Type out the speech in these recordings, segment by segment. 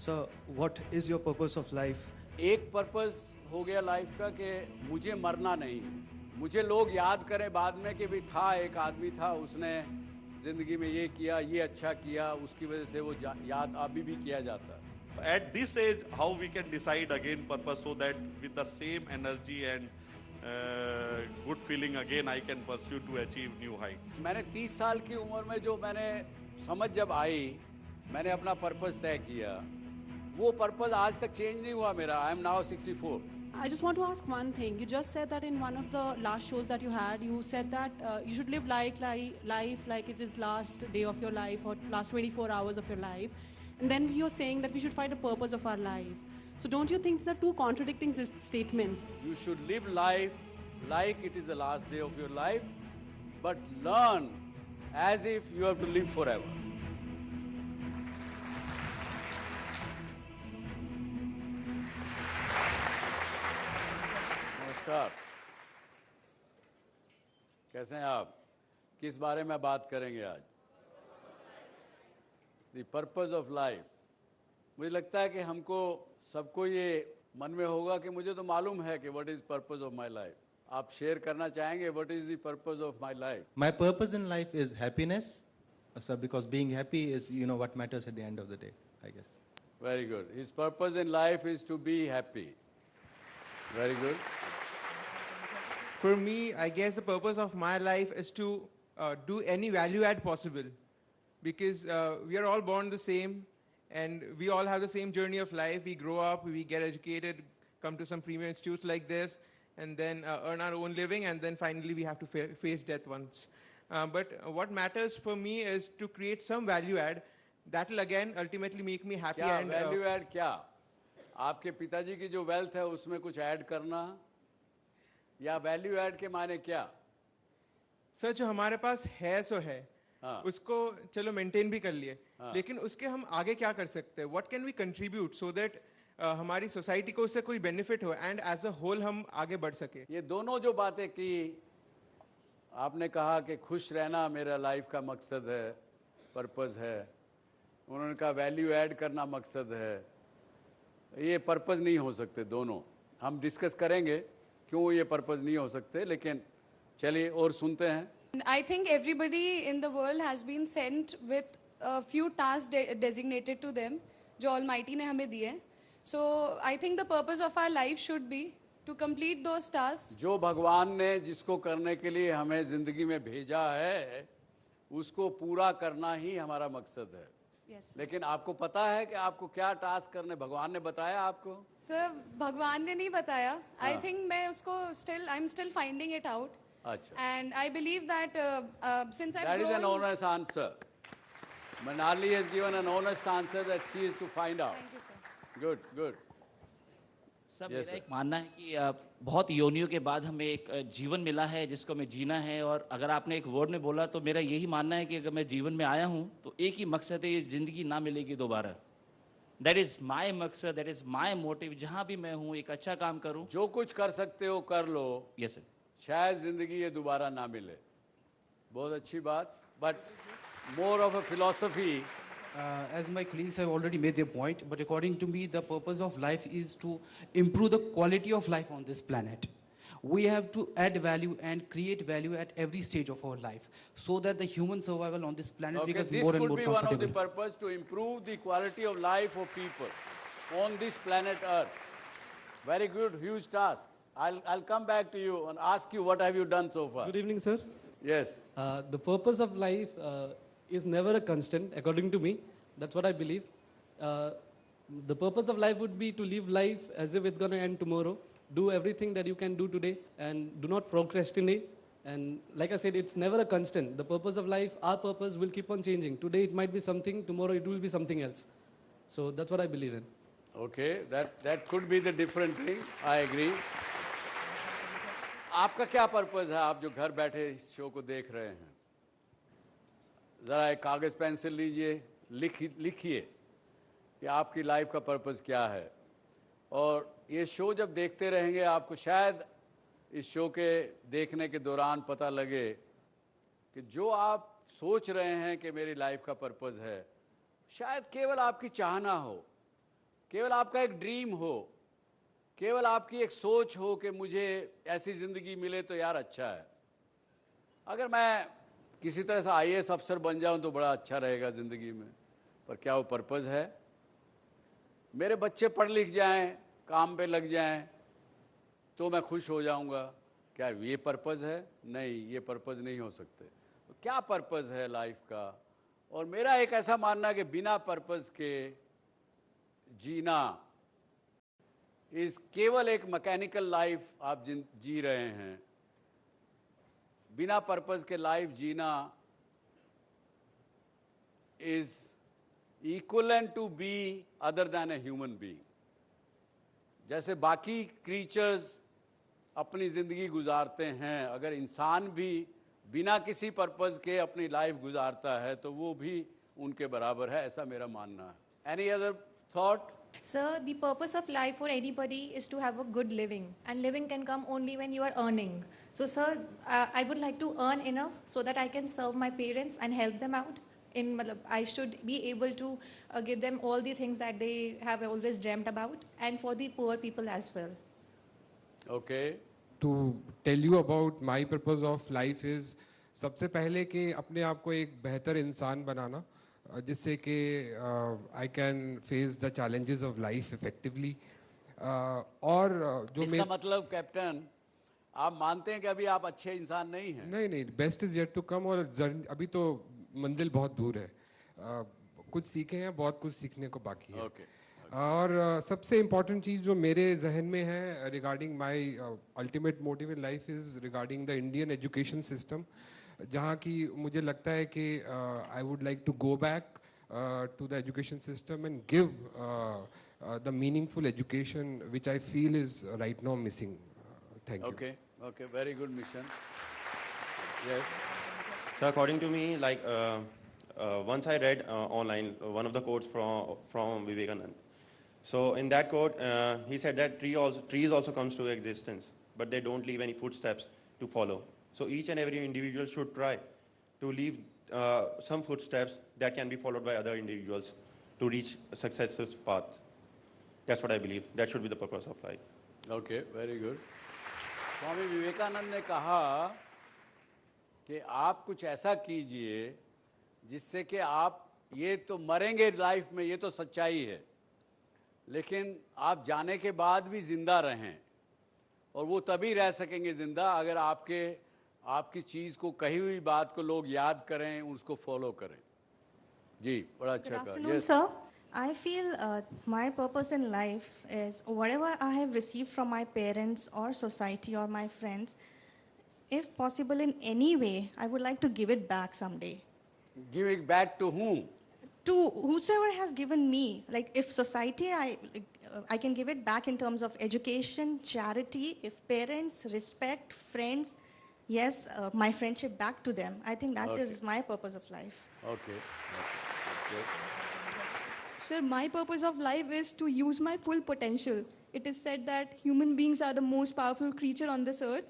So, what is your purpose of life? एक purpose हो गया लाइफ का कि मुझे मरना नहीं है। मुझे लोग याद करें बाद में कि भी था, एक आदमी था, उसने जिंदगी में ये किया, ये अच्छा किया, उसकी वजह से वो याद अभी भी किया जाता है। At this age, how we can decide again purpose, so that with the same energy and good feeling again I can pursue to achieve new heights. मैंने 30 साल की उम्र में जो मैंने समझ जब आई, मैंने अपना पर्पस तय किया, वो पर्पस आज तक चेंज नहीं हुआ मेरा। I am now 64. I just want to ask one thing. You just said that in one of the last shows that you had, you said that you should live life like it is last day of your life or last 24 hours of your life. And then you're saying that we should find a purpose of our life. So don't you think these are two contradicting statements? You should live life like it is the last day of your life, but learn as if you have to live forever. नमस्कार, कैसे हैं आप? किस बारे में बात करेंगे आज? The purpose of life. मुझे लगता है कि हमको सबको ये मन में होगा कि मुझे तो मालूम है कि what is purpose of my life. आप शेयर करना चाहेंगे what is the purpose of my life? My purpose in life is happiness, so because being happy is, what matters at the end of the day, I guess. Very good. His purpose in life is to be happy. Very good. For me, I guess the purpose of my life is to do any value add possible, because we are all born the same and we all have the same journey of life. We grow up, we get educated, come to some premier institutes like this, and then earn our own living, and then finally we have to face death once. But what matters for me is to create some value add that will again ultimately make me happy. क्या and value add? क्या आपके पिताजी की जो wealth है उसमें कुछ add करना, या वैल्यू ऐड के माने क्या? सर, जो हमारे पास है सो है, हाँ. उसको चलो मेंटेन भी कर लिए, हाँ. लेकिन उसके हम आगे क्या कर सकते हैं? What can we contribute so that हमारी सोसाइटी को उससे कोई बेनिफिट हो एंड एज अ होल हम आगे बढ़ सके। ये दोनों जो बातें की, आपने कहा कि खुश रहना मेरा लाइफ का मकसद है, पर्पस है, उन्होंने कहा वैल्यू ऐड करना मकसद है। ये पर्पस नहीं हो सकते दोनों। हम डिस्कस करेंगे क्यों ये पर्पस नहीं हो सकते, लेकिन चलिए और सुनते हैं। I think everybody in the world has been sent with a few tasks designated to them, जो Almighty ने हमें दिए। So I think the purpose of our life should be to complete those tasks. जो भगवान ने जिसको करने के लिए हमें जिंदगी में भेजा है, उसको पूरा करना ही हमारा मकसद है। Yes. लेकिन आपको पता है कि आपको क्या टास्क करने भगवान ने बताया आपको? सर, भगवान ने नहीं बताया। I think मैं उसको I'm still finding it out. अच्छा। And I believe that since I've That is grown. an honest answer. Manali has given an honest answer that she is to find out. Thank you, sir. Good, good. सब Yes, मेरा sir. एक मानना है कि बहुत योनियों के बाद हमें एक जीवन मिला है जिसको हमें जीना है। और अगर आपने एक वर्ड में बोला तो मेरा यही मानना है कि अगर मैं जीवन में आया हूँ तो एक ही मकसद है, ये जिंदगी ना मिलेगी दोबारा। दैट इज माई मकसद, दैट इज माई मोटिव। जहाँ भी मैं हूँ एक अच्छा काम करूँ। जो कुछ कर सकते हो कर लो। Yes sir. शायद जिंदगी ये दोबारा ना मिले। बहुत अच्छी बात, but more of a philosophy. As my colleagues have already made their point, but according to me, the purpose of life is to improve the quality of life on this planet. We have to add value and create value at every stage of our life, so that the human survival on this planet becomes more and more This could be one of the comfortable. purpose to improve the quality of life of people on this planet Earth. Very good, huge task. I'll come back to you and ask you what have you done so far. Good evening, sir. Yes. The purpose of life is never a constant, according to me. That's what I believe. The purpose of life would be to live life as if it's going to end tomorrow. Do everything that you can do today and do not procrastinate. And like I said, it's never a constant. The purpose of life, our purpose will keep on changing. Today it might be something, tomorrow it will be something else. So that's what I believe in. Okay, that could be the different thing. I agree. आपका क्या purpose है? आप जो घर बैठे इस show को देख रहे हैं, जरा एक कागज पेंसिल लीजिए, लिखिए कि आपकी लाइफ का पर्पस क्या है। और ये शो जब देखते रहेंगे, आपको शायद इस शो के देखने के दौरान पता लगे कि जो आप सोच रहे हैं कि मेरी लाइफ का पर्पस है, शायद केवल आपकी चाहना हो, केवल आपका एक ड्रीम हो, केवल आपकी एक सोच हो कि मुझे ऐसी ज़िंदगी मिले तो यार अच्छा है, अगर मैं किसी तरह से आईएएस अफसर बन जाऊं तो बड़ा अच्छा रहेगा ज़िंदगी में, पर क्या वो पर्पज़ है? मेरे बच्चे पढ़ लिख जाएं, काम पे लग जाएं तो मैं खुश हो जाऊंगा, क्या ये पर्पज़ है? नहीं, ये पर्पज़ नहीं हो सकते। तो क्या पर्पज़ है लाइफ का? और मेरा एक ऐसा मानना है कि बिना पर्पज़ के जीना इस केवल एक मैकेनिकल लाइफ आप जी रहे हैं। बिना पर्पज़ के लाइफ जीना is equivalent to be other than a human being. जैसे बाकी क्रीचर्स अपनी ज़िंदगी गुजारते हैं, अगर इंसान भी बिना किसी पर्पज़ के अपनी लाइफ गुजारता है तो वो भी उनके बराबर है, ऐसा मेरा मानना है। Any other thought? Sir, the purpose of life for anybody is to have a good living, and living can come only when you are earning. So, sir, I would like to earn enough so that I can serve my parents and help them out. I should be able to give them all the things that they have always dreamt about, and for the poor people as well. Okay. To tell you about my purpose of life is सबसे पहले कि अपने आप को एक बेहतर इंसान बनाना, जिससे कि I can face the challenges of life effectively. और जो इसका मतलब कैप्टन आप मानते हैं कि अभी आप अच्छे इंसान नहीं हैं? नहीं, best is yet to come, और अभी तो मंजिल बहुत दूर है। कुछ सीखे हैं, बहुत कुछ सीखने को बाकी है। और सबसे इम्पॉर्टेंट चीज़ जो मेरे जहन में है regarding my ultimate motive in life is regarding the Indian education system, जहाँ की मुझे लगता है कि I would like to go back to the education system and give the meaningful education which I feel is right now missing. Thank you. Okay, very good mission. Yes. So according to me, like once I read online one of the quotes from Vivekanand. So in that quote, he said that trees also comes to existence, but they don't leave any footsteps to follow. So each and every individual should try to leave some footsteps that can be followed by other individuals to reach a successful path. That's what I believe. That should be the purpose of life. Okay, very good. Swami Vivekananda ने कहा कि आप कुछ ऐसा कीजिए जिससे कि आप, ये तो मरेंगे लाइफ में, ये तो सच्चाई है, लेकिन आप जाने के बाद भी जिंदा रहें, और वो तभी रह सकेंगे जिंदा अगर आपकी चीज़ को, कही हुई बात को लोग याद करें, उसको फॉलो करें। जी, बड़ा अच्छा कहा। Yes. Sir, I feel my purpose in life is whatever I have received from my parents or society or my friends, if possible in any way, I would like to give it back someday. Give it back to whom? To whosoever has given me. Like if society, I can give it back in terms of education, charity, if parents, respect, friends, yes, my friendship back to them. I think that is my purpose of life. Okay. Sir, my purpose of life is to use my full potential. It is said that human beings are the most powerful creature on this earth,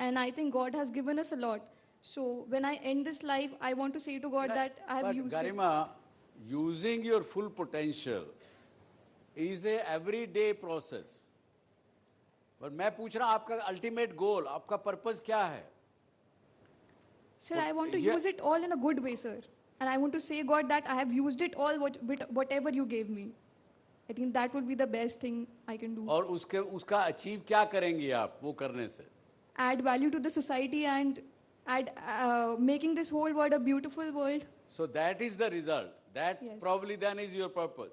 and I think God has given us a lot. So when I end this life, I want to say to God that I have used Garima, using your full potential is a everyday process. पर मैं पूछ रहा हूँ आपका ultimate goal, आपका purpose क्या है? Sir, I want to use it all in a good way, sir. And I want to say, God, that I have used it all, whatever you gave me. I think that would be the best thing I can do. और उसका achieve क्या करेंगी आप वो करने से? Add value to the society and making this whole world a beautiful world. So that is the result. That probably then is your purpose.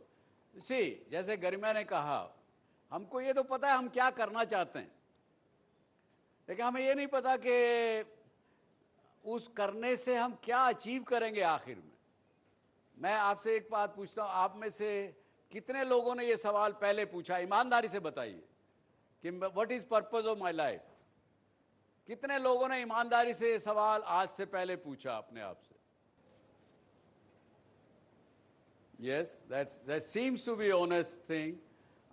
See, जैसे गरिमा ने कहा, हमको ये तो पता है हम क्या करना चाहते हैं, लेकिन हमें ये नहीं पता कि उस करने से हम क्या अचीव करेंगे आखिर में। मैं आपसे एक बात पूछता हूँ, आप में से कितने लोगों ने ये सवाल पहले पूछा? ईमानदारी से बताइए कि what is purpose of my life. कितने लोगों ने ईमानदारी से ये सवाल आज से पहले पूछा अपने आप से? Yes, that seems to be honest thing.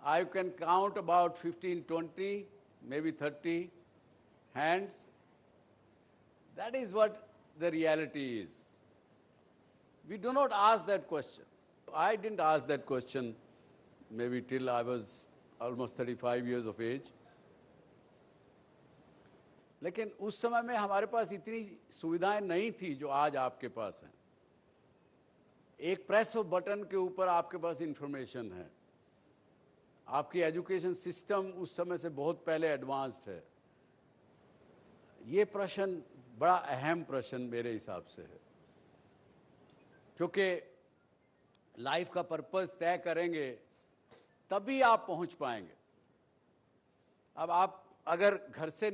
I can count about 15, 20, maybe 30 hands. That is what the reality is. We do not ask that question. I didn't ask that question maybe till I was almost 35 years of age. लेकिन उस समय में हमारे पास इतनी सुविधाएं नहीं थी जो आज आपके पास हैं. एक प्रेस ऑफ बटन के ऊपर आपके पास इंफॉर्मेशन है. आपकी एजुकेशन सिस्टम उस समय से बहुत पहले एडवांस्ड है. ये प्रश्न बड़ा अहम प्रश्न मेरे हिसाब से है, क्योंकि लाइफ का पर्पस तय करेंगे तभी आप पहुंच पाएंगे. अब आप अगर घर से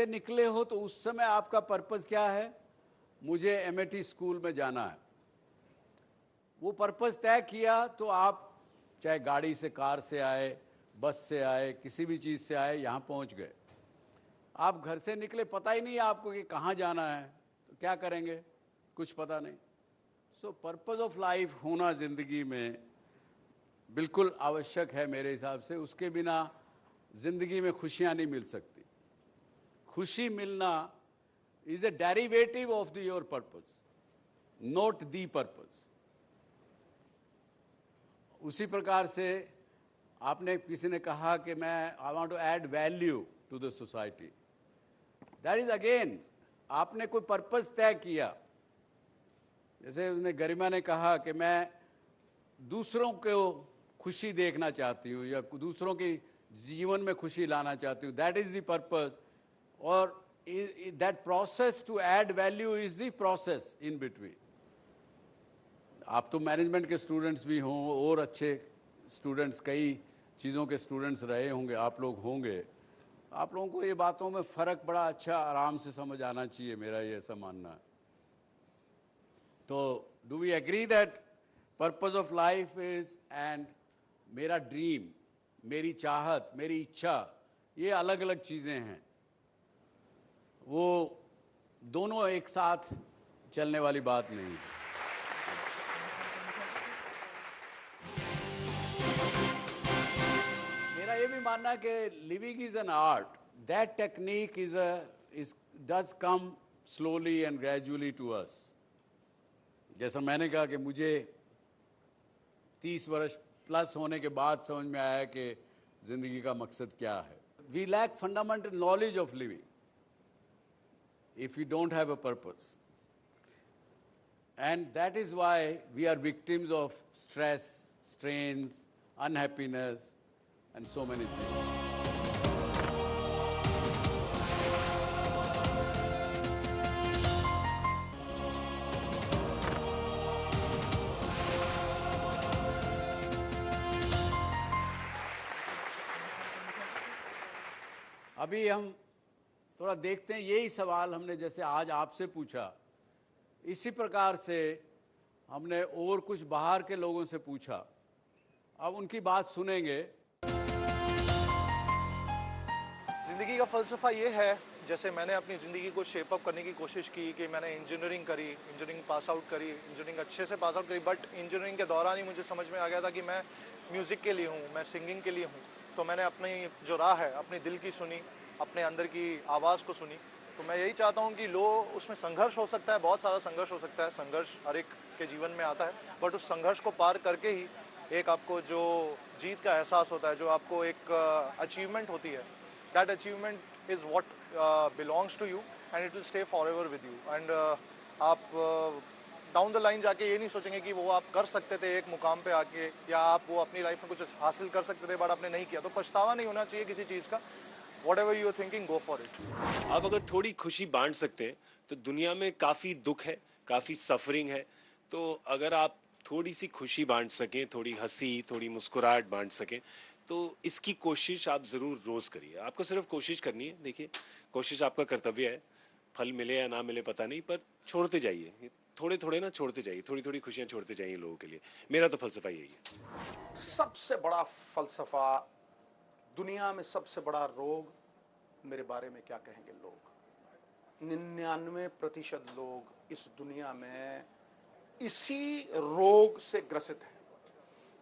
निकले हो तो उस समय आपका पर्पस क्या है? मुझे एमएटी स्कूल में जाना है. वो पर्पस तय किया तो आप चाहे गाड़ी से, कार से आए, बस से आए, किसी भी चीज़ से आए, यहाँ पहुँच गए. आप घर से निकले, पता ही नहीं आपको कि कहाँ जाना है, तो क्या करेंगे? कुछ पता नहीं. सो पर्पस ऑफ लाइफ होना ज़िंदगी में बिल्कुल आवश्यक है मेरे हिसाब से. उसके बिना ज़िंदगी में खुशियाँ नहीं मिल सकती. खुशी मिलना is a derivative of your purpose, not the purpose. उसी प्रकार से आपने किसी ने कहा कि मैं I want to add value to the society. That is again, आपने कोई पर्पस तय किया. जैसे उसने गरिमा ने कहा कि मैं दूसरों को खुशी देखना चाहती हूँ या दूसरों के जीवन में खुशी लाना चाहती हूँ. That is the purpose. और that process to add value is the process in between. आप तो मैनेजमेंट के स्टूडेंट्स भी हों और अच्छे स्टूडेंट्स, कई चीज़ों के स्टूडेंट्स रहे होंगे, आप लोग होंगे. आप लोगों को ये बातों में फ़र्क बड़ा अच्छा आराम से समझ आना चाहिए, मेरा ये ऐसा मानना है. तो do we agree that purpose of life is and मेरा ड्रीम, मेरी चाहत, मेरी इच्छा, ये अलग अलग चीज़ें हैं. वो दोनों एक साथ चलने वाली बात नहीं है. मेरा ये भी मानना है कि living is an art. That technique does come slowly and gradually to us. जैसा मैंने कहा कि मुझे 30 वर्ष प्लस होने के बाद समझ में आया कि जिंदगी का मकसद क्या है. We lack fundamental knowledge of living if we don't have a purpose. And that is why we are victims of stress, strains, unhappiness, and so many things. अभी हम थोड़ा देखते हैं, यही सवाल हमने जैसे आज आपसे पूछा, इसी प्रकार से हमने और कुछ बाहर के लोगों से पूछा. अब उनकी बात सुनेंगे. ज़िंदगी का फ़लसफ़ा ये है, जैसे मैंने अपनी ज़िंदगी को शेप अप करने की कोशिश की कि मैंने इंजीनियरिंग करी, इंजीनियरिंग पास आउट करी, इंजीनियरिंग अच्छे से पास आउट करी. बट इंजीनियरिंग के दौरान ही मुझे समझ में आ गया था कि मैं म्यूज़िक के लिए हूँ, मैं सिंगिंग के लिए हूँ. तो मैंने अपनी जो राह है, अपने दिल की सुनी, अपने अंदर की आवाज़ को सुनी. तो मैं यही चाहता हूँ कि उसमें संघर्ष हो सकता है, बहुत सारा संघर्ष हो सकता है. संघर्ष हर एक के जीवन में आता है, बट उस संघर्ष को पार करके ही एक आपको जो जीत का एहसास होता है, जो आपको एक अचीवमेंट होती है, that achievement is what belongs to you and it will stay for ever with you. And आप डाउन द लाइन जाके ये नहीं सोचेंगे कि वो आप कर सकते थे एक मुकाम पे आके, या आप वो अपनी लाइफ में कुछ हासिल कर सकते थे बट आपने नहीं किया. तो पछतावा नहीं होना चाहिए किसी चीज़ का. Whatever you are thinking, go for it. आप अगर थोड़ी खुशी बांट सकते हैं तो दुनिया में काफ़ी दुख है, काफ़ी सफरिंग है. तो अगर आप थोड़ी सी खुशी बांट सकें, थोड़ी हंसी, थोड़ी मुस्कुराहट बांट सकें, तो इसकी कोशिश आप ज़रूर रोज़ करिए. आपको सिर्फ कोशिश करनी है. देखिए, कोशिश आपका कर्तव्य है. फल मिले या ना मिले पता नहीं, पर छोड़ते जाइए. थोड़े थोड़े ना छोड़ते जाइए, थोड़ी थोड़ी खुशियाँ छोड़ते जाइए लोगों के लिए. मेरा तो फलसफा यही है. सबसे बड़ा फलसफा, दुनिया में सबसे बड़ा रोग, मेरे बारे में क्या कहेंगे लोग. 99% लोग इस दुनिया में इसी रोग से ग्रसित हैं.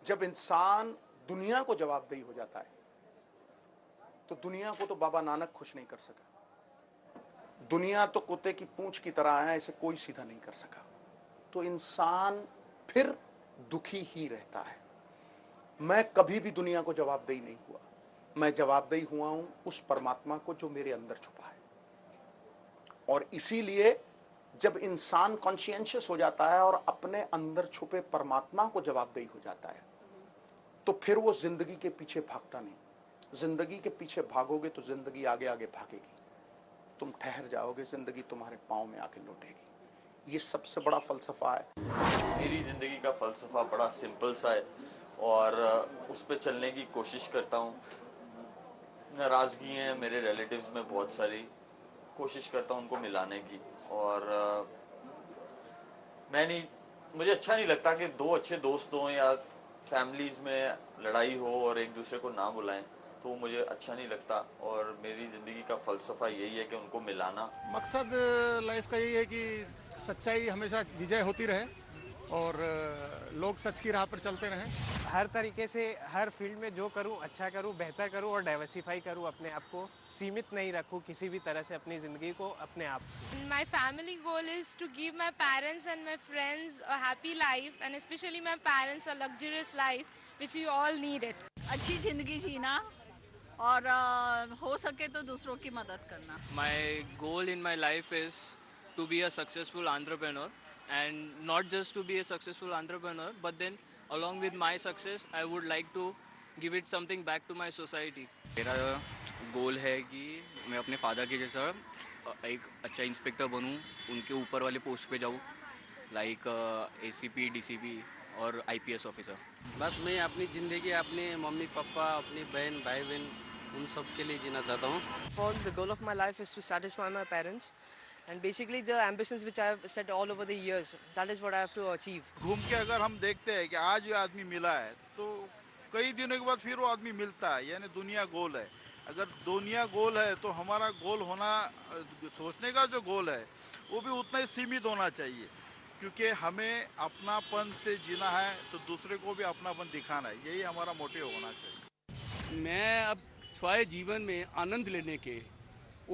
जब इंसान दुनिया को जवाबदेही हो जाता है, तो दुनिया को तो बाबा नानक खुश नहीं कर सका. दुनिया तो कुत्ते की पूंछ की तरह है, इसे कोई सीधा नहीं कर सका. तो इंसान फिर दुखी ही रहता है। मैं कभी भी दुनिया को जवाबदेही नहीं हुआ, मैं जवाबदेही हुआ हूं उस परमात्मा को जो मेरे अंदर छुपा है। और इसीलिए जब इंसान कॉन्शियंशियस हो जाता है और अपने अंदर छुपे परमात्मा को जवाबदेही हो जाता है, तो फिर वो जिंदगी के पीछे भागता नहीं। जिंदगी के पीछे भागोगे तो जिंदगी आगे आगे भागेगी, तुम ठहर जाओगे, जिंदगी तुम्हारे पांव में आके लौटेगी। ये सबसे बड़ा फलसफा है। मेरी ज़िंदगी का फ़लसफ़ा बड़ा सिंपल सा है और उस पर चलने की कोशिश करता हूँ। नाराज़गी हैं मेरे रिलेटिव्स में बहुत सारी, कोशिश करता हूँ उनको मिलाने की। और मुझे अच्छा नहीं लगता कि दो अच्छे दोस्त हों या फैमिलीज़ में लड़ाई हो और एक दूसरे को ना बुलाएं, तो मुझे अच्छा नहीं लगता। और मेरी ज़िंदगी का फ़लसफ़ा यही है कि उनको मिलाना। मकसद लाइफ का यही है कि सच्चाई हमेशा विजय होती रहे और लोग सच की राह पर चलते रहें। हर तरीके से हर फील्ड में जो करूं अच्छा करूं, बेहतर करूं और डाइवर्सिफाई करूं, अपने आप को सीमित नहीं रखूं किसी भी तरह से अपनी ज़िंदगी को अपने आप। My family goal is to give my parents and my friends a happy life and especially my parents a luxurious life which we all need it. अच्छी ज़िंदगी जीना और हो सके तो दूसरों की मदद करना। My goal in my life is to be a successful entrepreneur and not just to be a successful entrepreneur but then along with my success I would like to give it something back to my society. मेरा गोल है कि मैं अपने father के जैसा एक अच्छा inspector बनूं, उनके ऊपर वाले पोस्ट पे जाऊं, लाइक ACP, DCP और IPS ऑफिसर। बस मैं अपनी ज़िंदगी अपने मम्मी पापा, अपनी बहन भाई बहन उन सब के लिए जीना चाहता हूँ। For the goal of my life is to satisfy my parents and basically the ambitions which I have set all over the years, that is what I have to achieve. घूम के अगर हम देखते हैं कि आज ये आदमी मिला है तो कई दिनों के बाद फिर वो आदमी मिलता है, यानी दुनिया गोल है। अगर दुनिया गोल है तो हमारा गोल होना, सोचने का जो गोल है वो भी उतना ही सीमित होना चाहिए, क्योंकि हमें अपनापन से जीना है तो दूसरे को भी अपनापन दिखाना है, यही हमारा मोटिव होना चाहिए। मैं अब स्वाय जीवन में आनंद लेने के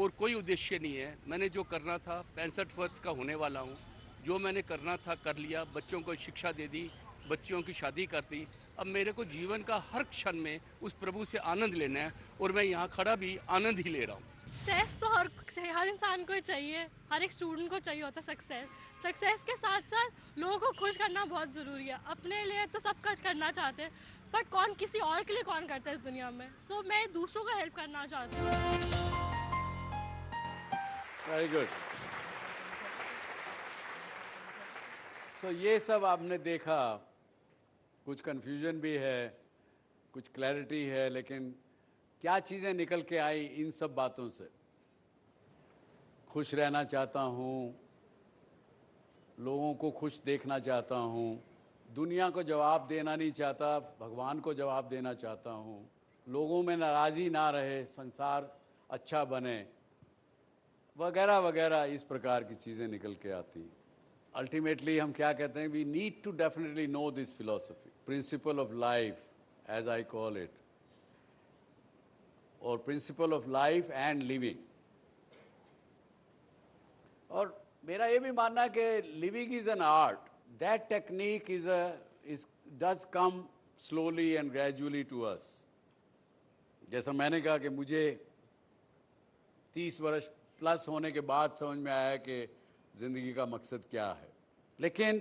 और कोई उद्देश्य नहीं है। मैंने जो करना था, 65 वर्ष का होने वाला हूँ, जो मैंने करना था कर लिया, बच्चों को शिक्षा दे दी, बच्चों की शादी कर दी। अब मेरे को जीवन का हर क्षण में उस प्रभु से आनंद लेना है और मैं यहाँ खड़ा भी आनंद ही ले रहा हूँ। सक्सेस तो हर इंसान को चाहिए, हर एक स्टूडेंट को चाहिए होता है सक्सेस। सक्सेस के साथ साथ लोगों को खुश करना बहुत ज़रूरी है। अपने लिए तो सब कुछ करना चाहते हैं बट कौन किसी और के लिए कौन करता है इस दुनिया में। सो मैं दूसरों को हेल्प करना चाहती हूँ। Very good. सो ये सब आपने देखा, कुछ कन्फ्यूजन भी है, कुछ क्लैरिटी है, लेकिन क्या चीज़ें निकल के आई इन सब बातों से? खुश रहना चाहता हूँ, लोगों को खुश देखना चाहता हूँ, दुनिया को जवाब देना नहीं चाहता, भगवान को जवाब देना चाहता हूँ, लोगों में नाराज़ी ना रहे, संसार अच्छा बने, वगैरह वगैरह इस प्रकार की चीज़ें निकल के आती। अल्टीमेटली हम क्या कहते हैं, we need to definitely know this philosophy, principle of life as I call it, और principle of life and living. और मेरा ये भी मानना है कि living is an art, that technique does come slowly and gradually to us. जैसा मैंने कहा कि मुझे 30 वर्ष प्लस होने के बाद समझ में आया कि ज़िंदगी का मकसद क्या है। लेकिन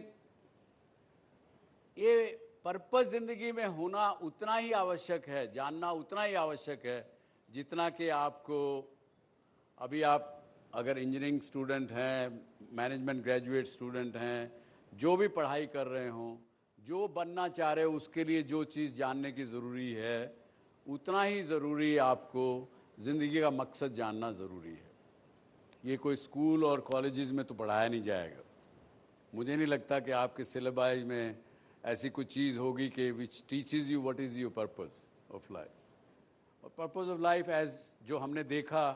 ये पर्पस ज़िंदगी में होना उतना ही आवश्यक है, जानना उतना ही आवश्यक है जितना कि आपको, अभी आप अगर इंजीनियरिंग स्टूडेंट हैं, मैनेजमेंट ग्रेजुएट स्टूडेंट हैं, जो भी पढ़ाई कर रहे हों, जो बनना चाह रहे हो, उसके लिए जो चीज़ जानने की ज़रूरी है उतना ही ज़रूरी आपको ज़िंदगी का मकसद जानना ज़रूरी है। ये कोई स्कूल और कॉलेजेस में तो पढ़ाया नहीं जाएगा। मुझे नहीं लगता कि आपके सिलेबस में ऐसी कोई चीज़ होगी कि which teaches you what is your purpose of life. और पर्पस ऑफ लाइफ एज जो हमने देखा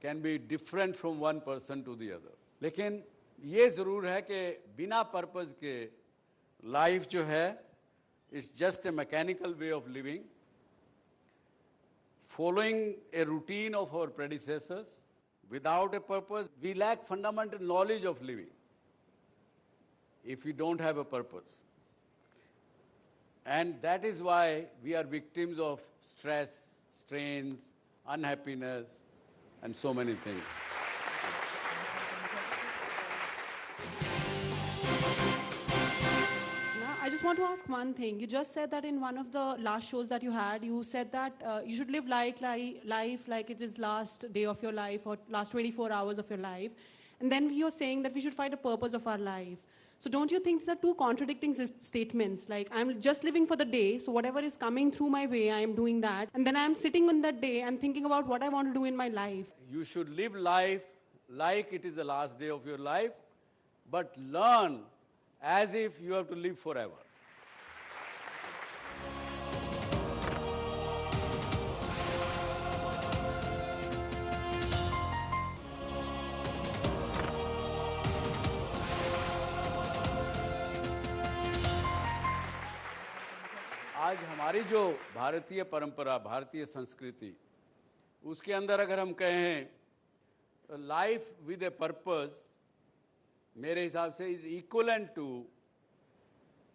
can be different from one person to the other. लेकिन ये ज़रूर है कि बिना पर्पस के लाइफ जो है it's just a mechanical way of living, following a routine of our predecessors. Without a purpose, we lack fundamental knowledge of living if we don't have a purpose. And that is why we are victims of stress, strains, unhappiness, and so many things. I just want to ask one thing. You just said that in one of the last shows that you had, you said that you should live life like it is last day of your life or last 24 hours of your life. And then you're saying that we should find a purpose of our life. So don't you think these are two contradicting statements? Like, I'm just living for the day, so whatever is coming through my way, I am doing that. And then I'm sitting on that day and thinking about what I want to do in my life. You should live life like it is the last day of your life, but learn as if you have to live forever. आज हमारी जो भारतीय परंपरा, भारतीय संस्कृति, उसके अंदर अगर हम कहें लाइफ विद ए पर्पस, मेरे हिसाब से is equivalent to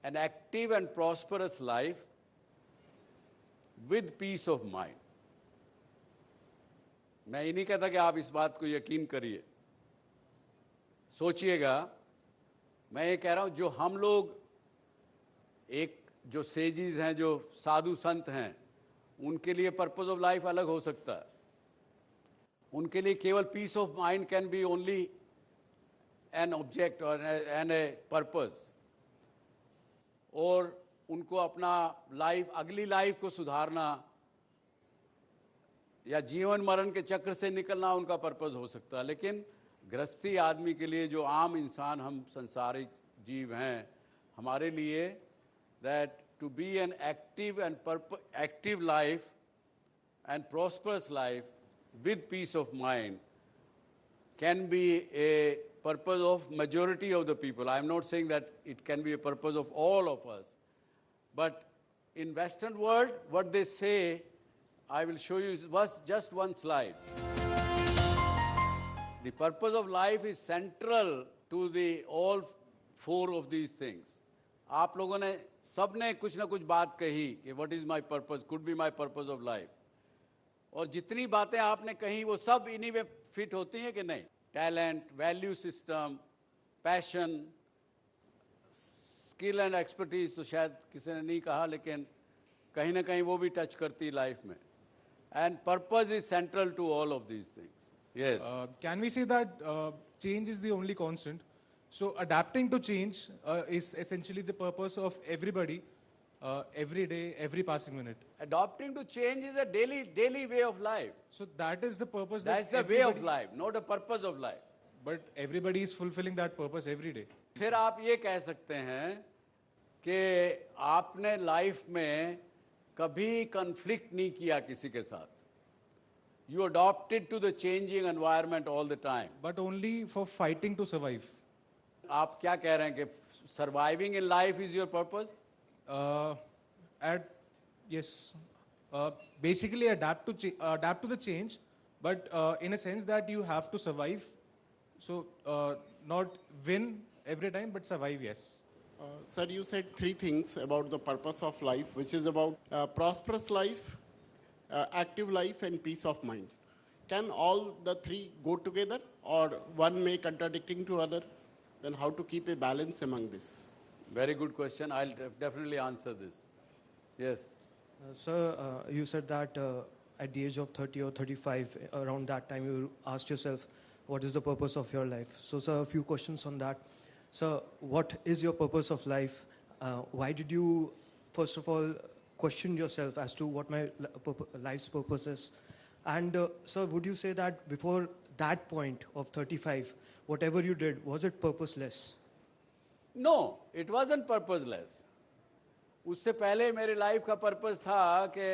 an active and prosperous life with peace of mind. मैं ये नहीं कहता कि आप इस बात को यकीन करिए, सोचिएगा. मैं ये कह रहा हूं जो हम लोग एक जो सेजिज हैं, जो साधु संत हैं, उनके लिए पर्पस ऑफ लाइफ अलग हो सकता है. उनके लिए केवल peace of mind can be only an object और एन ए पर्पस. और उनको अपना लाइफ, अगली लाइफ को सुधारना या जीवन मरण के चक्र से निकलना उनका पर्पस हो सकता है. लेकिन गृहस्थी आदमी के लिए, जो आम इंसान, हम संसारिक जीव हैं, हमारे लिए that to be an active life and prosperous life with peace of mind can be a purpose of majority of the people. I am not saying that it can be a purpose of all of us, but in Western world, what they say, I will show you, was just one slide. The purpose of life is central to the all four of these things. आप लोगों ने सबने कुछ ना कुछ बात कही कि what is my purpose, could be my purpose of life. और जितनी बातें आपने कही वो सब इन्हीं में फिट होती हैं कि नहीं? Talent, value system, passion, skill and expertise तो शायद किसी ने नहीं कहा, लेकिन कहीं ना कहीं वो भी टच करती लाइफ में. And purpose is central to all of these things. Yes. Can we say that change is the only constant? So adapting to change is essentially the purpose of everybody, every day, every passing minute. Adapting to change is a daily way of life. So that is the purpose. That's the way of life, not a purpose of life. But everybody is fulfilling that purpose every day. फिर आप ये कह सकते हैं कि आपने life में कभी कन्फ्लिक्ट नहीं किया किसी के साथ. You adapted to the changing environment all the time. But only for fighting to survive. आप क्या कह रहे हैं कि surviving in life is your purpose? Yes, basically adapt to the change, but in a sense that you have to survive. So not win every time, but survive. Yes. Sir, you said three things about the purpose of life, which is about prosperous life, active life, and peace of mind. Can all the three go together, or one may contradicting to other? Then how to keep a balance among this? Very good question. I'll definitely answer this. Yes. Sir, you said that at the age of 30 or 35, around that time, you asked yourself, what is the purpose of your life? So, sir, a few questions on that. Sir, what is your purpose of life? Why did you, first of all, question yourself as to what my life's purpose is? And, sir, would you say that before that point of 35, whatever you did, was it purposeless? No, it wasn't purposeless. उससे पहले मेरे life का purpose था कि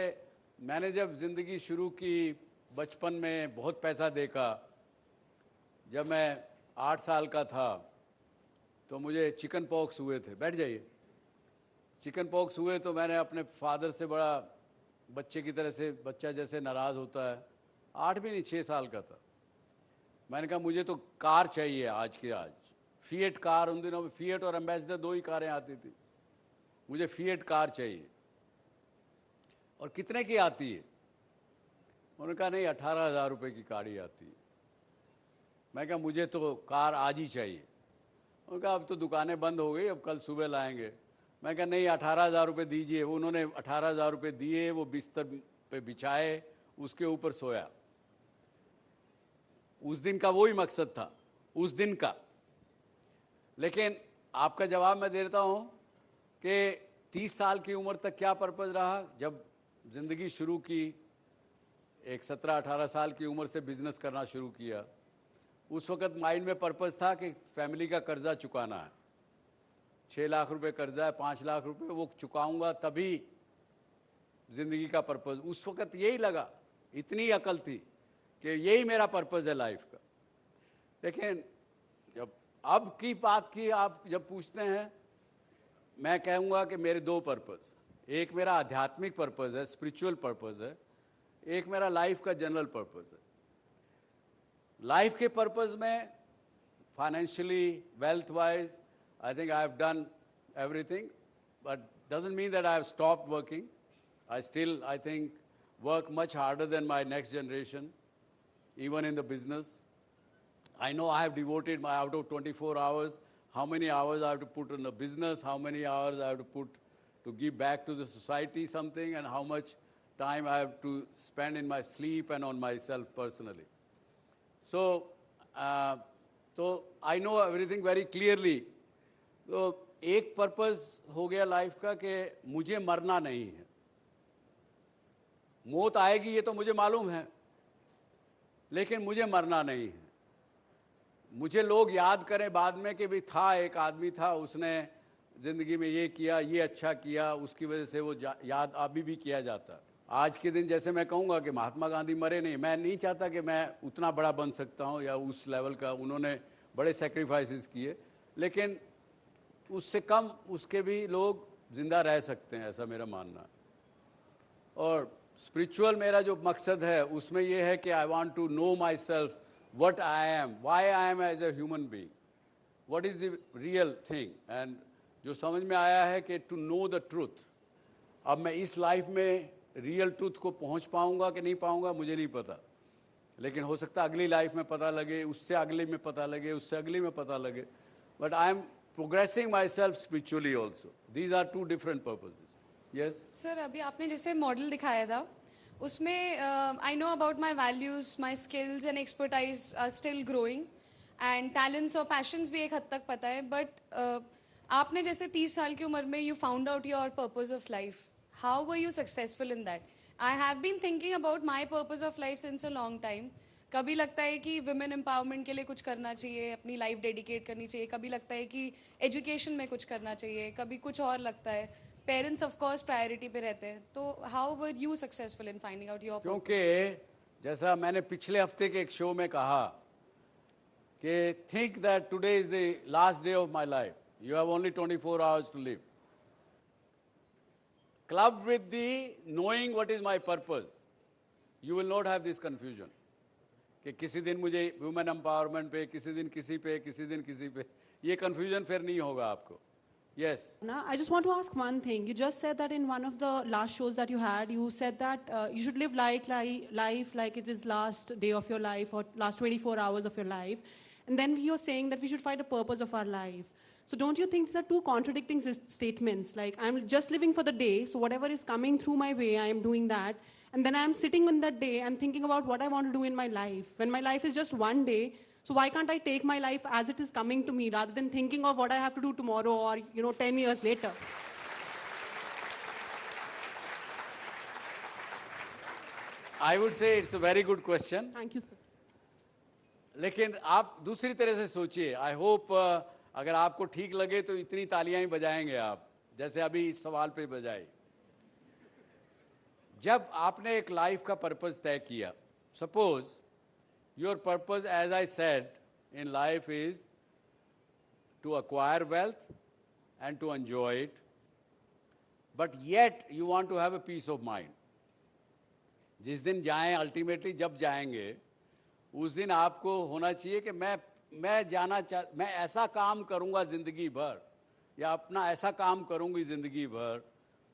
मैंने जब जिंदगी शुरू की, बचपन में बहुत पैसा देखा. जब मैं 8 साल का था तो मुझे चिकन पॉक्स हुए थे. बैठ जाइए. चिकन पॉक्स हुए तो मैंने अपने फादर से बड़ा बच्चे की तरह से, बच्चा जैसे नाराज़ होता है, 8 भी नहीं 6 साल का था. मैंने कहा मुझे तो कार चाहिए आज की आज. फिएट कार, उन दिनों में फिएट और एम्बेसडर 2 ही कारें आती थी. मुझे फिएट कार चाहिए। और कितने की आती है? उन्होंने कहा नहीं 18,000 रुपये की गाड़ी आती है। मैं कहा मुझे तो कार आज ही चाहिए। उन्होंने कहा अब तो दुकानें बंद हो गई, अब कल सुबह लाएंगे। मैं कहा नहीं 18,000 रुपये दीजिए। उन्होंने 18,000 रुपये दिए, वो बिस्तर पे बिछाए, उसके ऊपर सोया। उस दिन का वही मकसद था, उस दिन का। लेकिन आपका जवाब मैं देता हूं कि 30 साल की उम्र तक क्या पर्पस रहा। जब जिंदगी शुरू की, एक 17-18 साल की उम्र से बिजनेस करना शुरू किया, उस वक्त माइंड में पर्पस था कि फैमिली का कर्जा चुकाना है। 6 लाख रुपए कर्जा है, 5 लाख रुपए वो चुकाऊंगा तभी जिंदगी का पर्पस। उस वक्त यही लगा, इतनी अकल थी कि यही मेरा पर्पस है लाइफ का। लेकिन जब अब की बात की आप जब पूछते हैं, मैं कहूँगा कि मेरे 2 पर्पस, एक मेरा आध्यात्मिक पर्पस है, स्पिरिचुअल पर्पस है, एक मेरा लाइफ का जनरल पर्पस है। लाइफ के पर्पस में financially, wealth wise, I think I have done everything, but doesn't mean that I have stopped working. I still, I think, work much harder than my next generation, even in the business. I know I have devoted my out of 24 hours, how many hours I have to put in the business, how many hours I have to put to give back to the society something, and how much time I have to spend in my sleep and on myself personally. So I know everything very clearly. तो एक purpose हो गया life का कि मुझे मरना नहीं है। मौत आएगी ये तो मुझे मालूम है, लेकिन मुझे मरना नहीं है। मुझे लोग याद करें बाद में कि भी था, एक आदमी था, उसने ज़िंदगी में ये किया, ये अच्छा किया, उसकी वजह से वो याद अभी भी किया जाता। आज के दिन जैसे मैं कहूँगा कि महात्मा गांधी मरे नहीं, मैं नहीं चाहता कि मैं उतना बड़ा बन सकता हूँ या उस लेवल का। उन्होंने बड़े सेक्रीफाइसेस किए, लेकिन उससे कम उसके भी लोग जिंदा रह सकते हैं, ऐसा मेरा मानना है। और स्पिरिचुअल मेरा जो मकसद है उसमें यह है कि I want to know my self, what I am, why I am as a human being, what is the real thing. And जो समझ में आया है कि टू नो द ट्रूथ। अब मैं इस लाइफ में रियल ट्रूथ को पहुंच पाऊंगा कि नहीं पाऊंगा मुझे नहीं पता, लेकिन हो सकता है अगली लाइफ में पता लगे, उससे अगले में पता लगे, उससे अगली में पता लगे। But I am progressing myself spiritually also. These are 2 different purposes. Yes? Sir, अभी आपने जैसे मॉडल दिखाया था, उसमें I know about my values, my skills and expertise are still growing, and talents और passions भी एक हद तक पता है, but आपने जैसे 30 साल की उम्र में you found out your purpose of life. How were you successful in that? I have been thinking about my purpose of life since a long time. कभी लगता है कि विमेन एम्पावरमेंट के लिए कुछ करना चाहिए, अपनी लाइफ डेडिकेट करनी चाहिए, कभी लगता है कि एजुकेशन में कुछ करना चाहिए, कभी कुछ और लगता है। पेरेंट्स ऑफ कोर्स प्रायोरिटी पे रहते हैं। तो how were you successful in finding out your? क्योंकि जैसा मैंने पिछले हफ्ते के एक शो में कहा कि think that today is the last day of my life, you have only 24 hours to live. Club with the knowing what is my purpose, you will not have this confusion कि किसी दिन मुझे women empowerment पे, किसी दिन किसी पे, किसी दिन किसी पे, ये कंफ्यूजन फिर नहीं होगा आपको। Yes. Now, I just want to ask one thing. You just said that in one of the last shows that you had, you said that you should live life like it is last day of your life or last 24 hours of your life. And then you're saying that we should find a purpose of our life. So don't you think these are 2 contradicting statements? Like, I'm just living for the day, so whatever is coming through my way, I am doing that. And then I'm sitting on that day and thinking about what I want to do in my life. When my life is just one day, so why can't I take my life as it is coming to me rather than thinking of what I have to do tomorrow or, 10 years later? I would say it's a very good question. Thank you, sir. लेकिन आप दूसरी तरह से सोचिए। I hope अगर आपको ठीक लगे तो इतनी तालियां ही बजाएंगे आप, जैसे अभी इस सवाल पे बजाई। जब आपने एक लाइफ का पर्पस तय किया, suppose your purpose as I said in life is to acquire wealth and to enjoy it, but yet you want to have a peace of mind. जिस दिन जाएं, अल्टीमेटली जब जाएंगे उस दिन आपको होना चाहिए कि मैं ऐसा काम करूंगा जिंदगी भर या अपना ऐसा काम करूंगी ज़िंदगी भर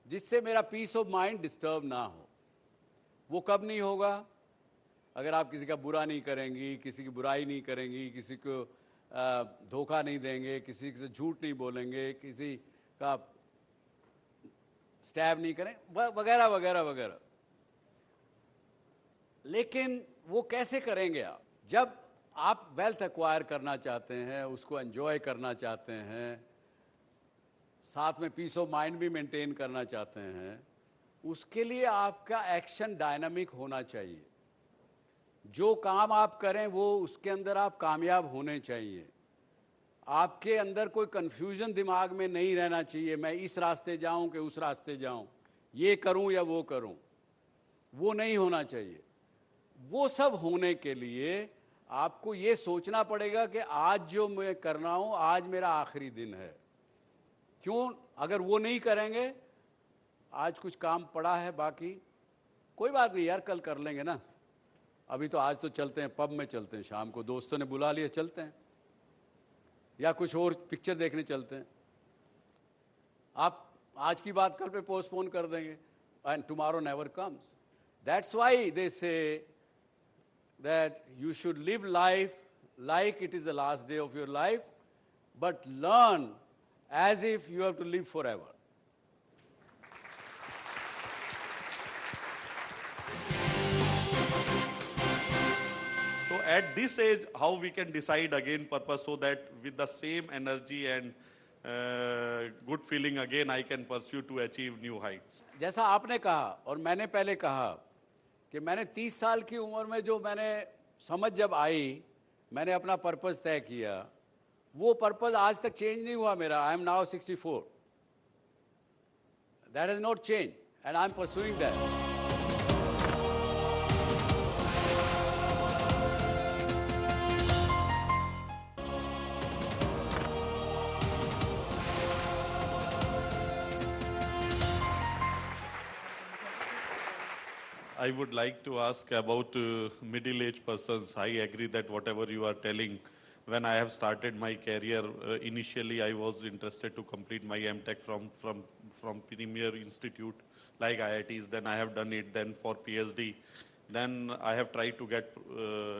जिससे मेरा पीस ऑफ माइंड डिस्टर्ब ना हो। वो कब नहीं होगा? अगर आप किसी का बुरा नहीं करेंगी, किसी की बुराई नहीं करेंगी, किसी को धोखा नहीं देंगे, किसी से झूठ नहीं बोलेंगे, किसी का स्टैब नहीं करें, वगैरह वगैरह वगैरह। लेकिन वो कैसे करेंगे आप? जब आप वेल्थ एक्वायर करना चाहते हैं, उसको एंजॉय करना चाहते हैं, साथ में पीस ऑफ माइंड भी मेंटेन करना चाहते हैं, उसके लिए आपका एक्शन डायनामिक होना चाहिए। जो काम आप करें वो उसके अंदर आप कामयाब होने चाहिए। आपके अंदर कोई कंफ्यूजन दिमाग में नहीं रहना चाहिए, मैं इस रास्ते जाऊं कि उस रास्ते जाऊं, ये करूं या वो करूं, वो नहीं होना चाहिए। वो सब होने के लिए आपको ये सोचना पड़ेगा कि आज जो मैं कर रहा हूं, आज मेरा आखिरी दिन है। क्यों? अगर वो नहीं करेंगे, आज कुछ काम पड़ा है बाकी, कोई बात नहीं यार, कल कर लेंगे ना, अभी तो आज तो चलते हैं, पब में चलते हैं, शाम को दोस्तों ने बुला लिया, चलते हैं, या कुछ और पिक्चर देखने चलते हैं। आप आज की बात कल पे पोस्टपोन कर देंगे, and tomorrow never comes. That's why they say that you should live life like it is the last day of your life, but learn as if you have to live forever. So at this age, how we can decide again purpose, so that with the same energy and good feeling again I can pursue to achieve new heights. जैसा आपने कहा और मैंने पहले कहा कि मैंने 30 साल की उम्र में जो मैंने समझ जब आई, मैंने अपना पर्पस तय किया, वो पर्पस आज तक चेंज नहीं हुआ मेरा। I am now 64. That is not change and I am pursuing that. I would like to ask about middle-aged persons. I agree that whatever you are telling, when I have started my career, initially I was interested to complete my MTech from premier institute like IITs. Then I have done it. Then for PhD, then I have tried to get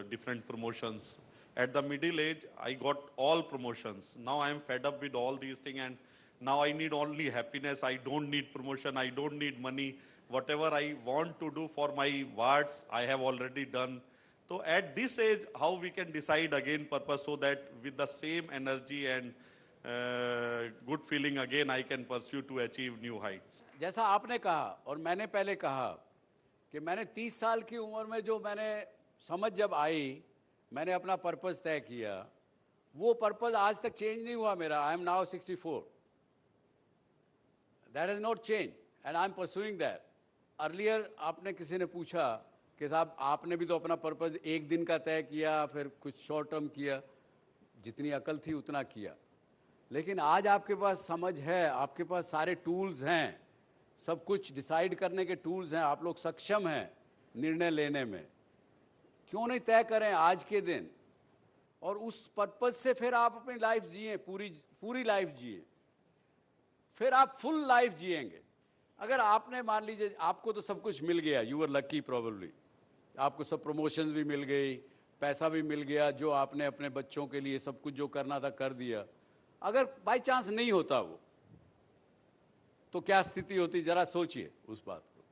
different promotions. At the middle age, I got all promotions. Now I am fed up with all these things, and now I need only happiness. I don't need promotion. I don't need money. Whatever I want to do for my wards, I have already done. So at this age, how we can decide again purpose, so that with the same energy and good feeling again I can pursue to achieve new heights. जैसा आपने कहा और मैंने पहले कहा कि मैंने 30 साल की उम्र में जो मैंने समझ जब आई, मैंने अपना पर्पस तय किया, वो पर्पस आज तक चेंज नहीं हुआ मेरा। I am now 64. That is not change and I am pursuing that. Earlier आपने किसी ने पूछा कि साहब आपने भी तो अपना पर्पस एक दिन का तय किया, फिर कुछ शॉर्ट टर्म किया, जितनी अकल थी उतना किया, लेकिन आज आपके पास समझ है, आपके पास सारे टूल्स हैं, सब कुछ डिसाइड करने के टूल्स हैं, आप लोग सक्षम हैं निर्णय लेने में। क्यों नहीं तय करें आज के दिन, और उस पर्पस से फिर आप अपनी लाइफ जिए, पूरी लाइफ जिए, फिर आप फुल लाइफ जिएंगे। अगर आपने मान लीजिए आपको तो सब कुछ मिल गया, यू आर लकी प्रॉबेबली, आपको सब प्रमोशंस भी मिल गई, पैसा भी मिल गया, जो आपने अपने बच्चों के लिए सब कुछ जो करना था कर दिया। अगर बाई चांस नहीं होता वो, तो क्या स्थिति होती, जरा सोचिए उस बात को।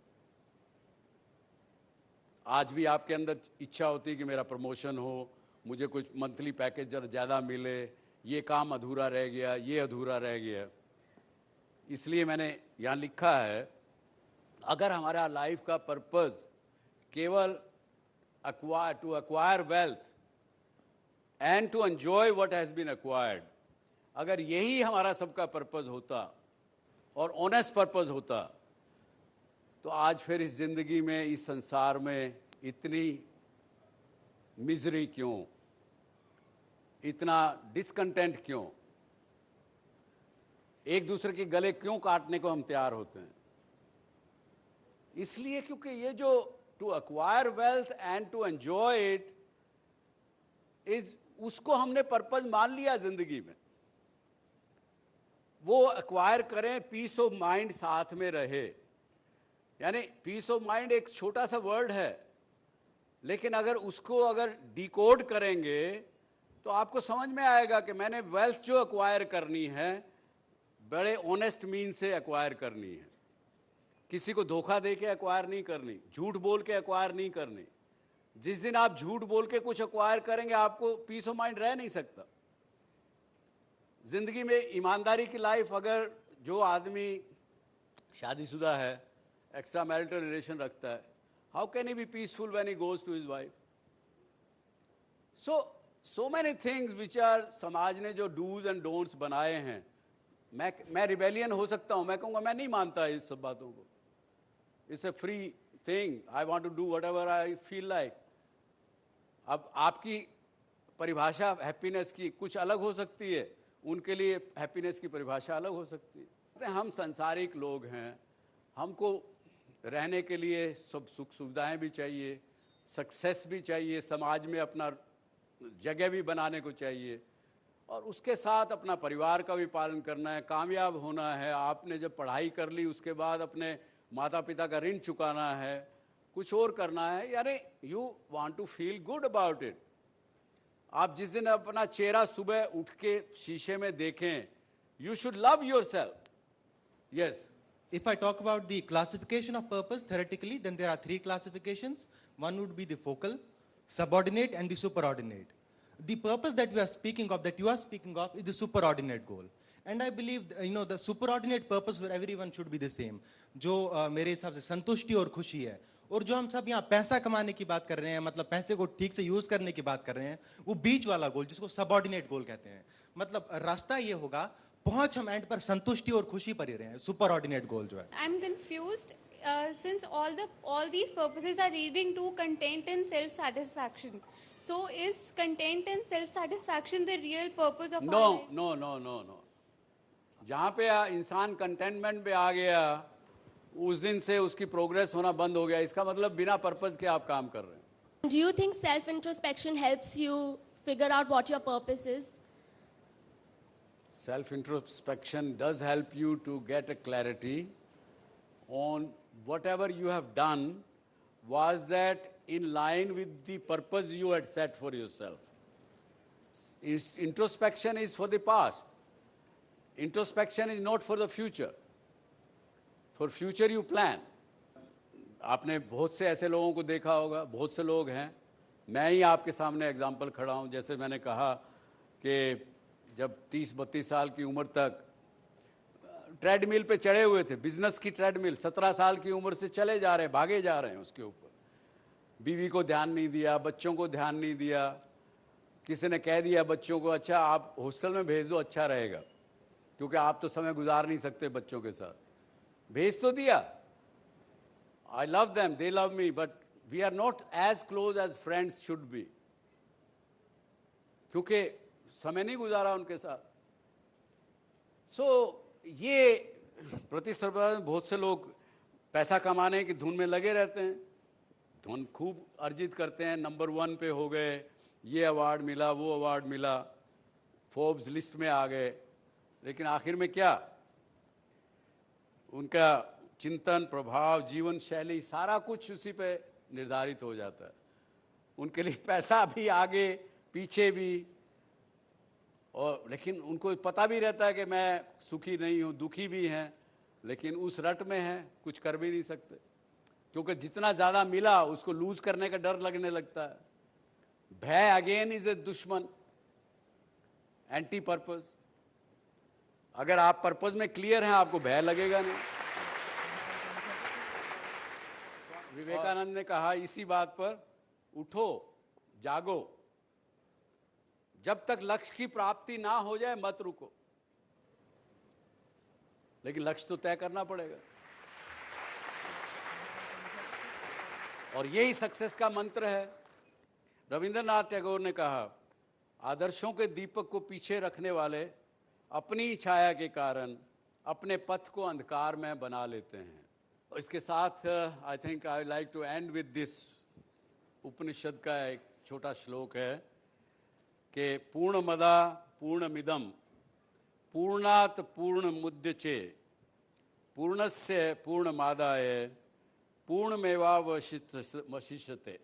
आज भी आपके अंदर इच्छा होती कि मेरा प्रमोशन हो, मुझे कुछ मंथली पैकेज जरा ज़्यादा मिले, ये काम अधूरा रह गया, ये अधूरा रह गया। इसलिए मैंने यहाँ लिखा है, अगर हमारा लाइफ का पर्पस केवल to acquire wealth and to enjoy what has been acquired, अगर यही हमारा सबका पर्पस होता और ऑनेस्ट पर्पस होता, तो आज फिर इस जिंदगी में, इस संसार में इतनी मिजरी क्यों, इतना डिसकंटेंट क्यों, एक दूसरे के गले क्यों काटने को हम तैयार होते हैं? इसलिए क्योंकि ये जो to acquire wealth and to enjoy it is, उसको हमने पर्पस मान लिया जिंदगी में। वो एक्वायर करें, पीस ऑफ माइंड साथ में रहे। यानी पीस ऑफ माइंड एक छोटा सा वर्ड है, लेकिन अगर डिकोड करेंगे तो आपको समझ में आएगा कि मैंने वेल्थ जो एक्वायर करनी है बड़े ऑनेस्ट मीन से एक्वायर करनी है, किसी को धोखा दे के एक्वायर नहीं करनी, झूठ बोल के एक्वायर नहीं करनी। जिस दिन आप झूठ बोल के कुछ एक्वायर करेंगे आपको पीस ऑफ माइंड रह नहीं सकता। जिंदगी में ईमानदारी की लाइफ, अगर जो आदमी शादीशुदा है, एक्स्ट्रा मैरिटल रिलेशन रखता है, how can he be peaceful when he goes to his wife? So many things which are, समाज ने जो डूज एंड डोंट्स बनाए हैं, मैं रिबेलियन हो सकता हूं, मैं कहूंगा मैं नहीं मानता इस सब बातों को, it's a free thing, I want to do whatever I feel like. अब आपकी परिभाषा हैप्पीनेस की कुछ अलग हो सकती है, उनके लिए हैप्पीनेस की परिभाषा अलग हो सकती है। हम संसारिक लोग हैं, हमको रहने के लिए सब सुख सुविधाएं भी चाहिए, सक्सेस भी चाहिए, समाज में अपना जगह भी बनाने को चाहिए, और उसके साथ अपना परिवार का भी पालन करना है, कामयाब होना है। आपने जब पढ़ाई कर ली उसके बाद अपने माता पिता का ऋण चुकाना है, कुछ और करना है, यानी you want to feel good about it. आप जिस दिन अपना चेहरा सुबह उठ के शीशे में देखें, you should love yourself. Yes. If I talk about the classification of purpose theoretically, then there are three classifications. One would be the focal, subordinate, and the superordinate. The purpose that we are speaking of, that you are speaking of, is the superordinate goal. And I believe, the superordinate purpose for everyone should be the same. जो मेरे हिसाब से संतुष्टि और खुशी है। और जो हम सब यहाँ पैसा कमाने की बात कर रहे हैं, मतलब पैसे को ठीक से यूज करने की बात कर रहे हैं, वो बीच वाला गोल जिसको सबऑर्डिनेट गोल कहते हैं। मतलब रास्ता ये होगा, पहुंच हम एंड पर संतुष्टि और खुशी पर ही रहे हैं। सुपर ऑर्डिनेट गोल जो है। I am confused since all these purposes are leading to content and self satisfaction, so is content and self satisfaction the real purpose of our lives? No. जहाँ पे इंसान कंटेनमेंट पे आ गया, उस दिन से उसकी प्रोग्रेस होना बंद हो गया। इसका मतलब बिना पर्पस के आप काम कर रहे हैं। Do you think self introspection helps you figure out what your purpose is? Self-introspection does help you to get a clarity on whatever you have done, was that in line with the purpose you had set for yourself. Introspection is for the past. Introspection is not for the future. For future you plan. आपने बहुत से ऐसे लोगों को देखा होगा, बहुत से लोग हैं, मैं ही आपके सामने एग्जाम्पल खड़ा हूँ। जैसे मैंने कहा कि जब 30-32 साल की उम्र तक ट्रेडमिल पे चढ़े हुए थे, बिजनेस की ट्रेडमिल, 17 साल की उम्र से चले जा रहे हैं, भागे जा रहे हैं उसके ऊपर। बीवी को ध्यान नहीं दिया, बच्चों को ध्यान नहीं दिया। किसी ने कह दिया बच्चों को, अच्छा आप हॉस्टल में भेज दो, अच्छा रहेगा, क्योंकि आप तो समय गुजार नहीं सकते बच्चों के साथ। भेज तो दिया, I love them, they love me, but we are not as close as friends should be, क्योंकि समय नहीं गुजारा उनके साथ। ये प्रतिस्पर्धा में बहुत से लोग पैसा कमाने की धुन में लगे रहते हैं, धुन खूब अर्जित करते हैं, नंबर 1 पे हो गए, ये अवार्ड मिला, वो अवार्ड मिला, फोर्ब्स लिस्ट में आ गए, लेकिन आखिर में क्या? उनका चिंतन, प्रभाव, जीवन शैली, सारा कुछ उसी पे निर्धारित हो जाता है। उनके लिए पैसा भी आगे पीछे भी, और लेकिन उनको पता भी रहता है कि मैं सुखी नहीं हूँ, दुखी भी हैं, लेकिन उस रट में हैं, कुछ कर भी नहीं सकते, क्योंकि जितना ज़्यादा मिला उसको लूज करने का डर लगने लगता है। भय अगेन इज ए दुश्मन, एंटी पर्पस। अगर आप पर्पस में क्लियर हैं, आपको भय लगेगा नहीं। विवेकानंद ने कहा इसी बात पर, उठो जागो, जब तक लक्ष्य की प्राप्ति ना हो जाए मत रुको। लेकिन लक्ष्य तो तय करना पड़ेगा, और यही सक्सेस का मंत्र है। रविंद्रनाथ टैगोर ने कहा, आदर्शों के दीपक को पीछे रखने वाले अपनी छाया के कारण अपने पथ को अंधकार में बना लेते हैं। और इसके साथ I think I like to end with this. Upanishad का एक छोटा श्लोक है कि पूर्णमदा पूर्णमिदम पूर्णात पूर्णमुदच्ये पूर्णस्य पूर्णमादाय पूर्णमेवावशिष्यते।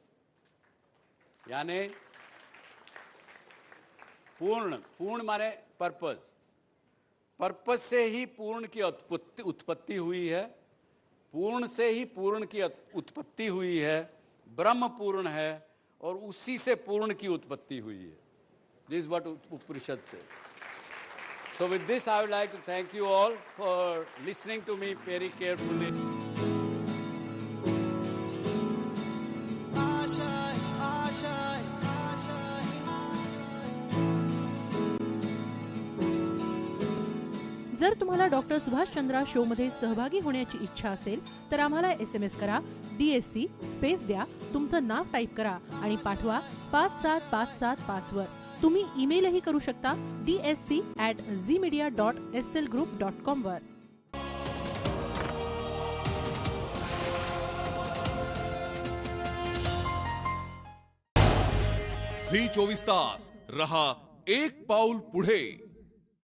यानी पूर्ण माने पर्पस से ही पूर्ण की उत्पत्ति हुई है, पूर्ण से ही पूर्ण की उत्पत्ति हुई है, ब्रह्म पूर्ण है और उसी से पूर्ण की उत्पत्ति हुई है। दिस इज व्हाट उपनिषद से। So with this I would like to thank you all for listening to me very carefully. जर तुम्हाला डॉक्टर सुभाष चंद्रा शो मध्ये सहभागी होण्याची इच्छा असेल तर आम्हाला SMS करा, DSC स्पेस द्या, तुमचं नाव टाईप करा आणि पाठवा 57575 वर। तुम्ही ईमेलही करू शकता dsc@zmedia.slgroup.com वर। झी 24 तास रहा एक पाऊल पुढे।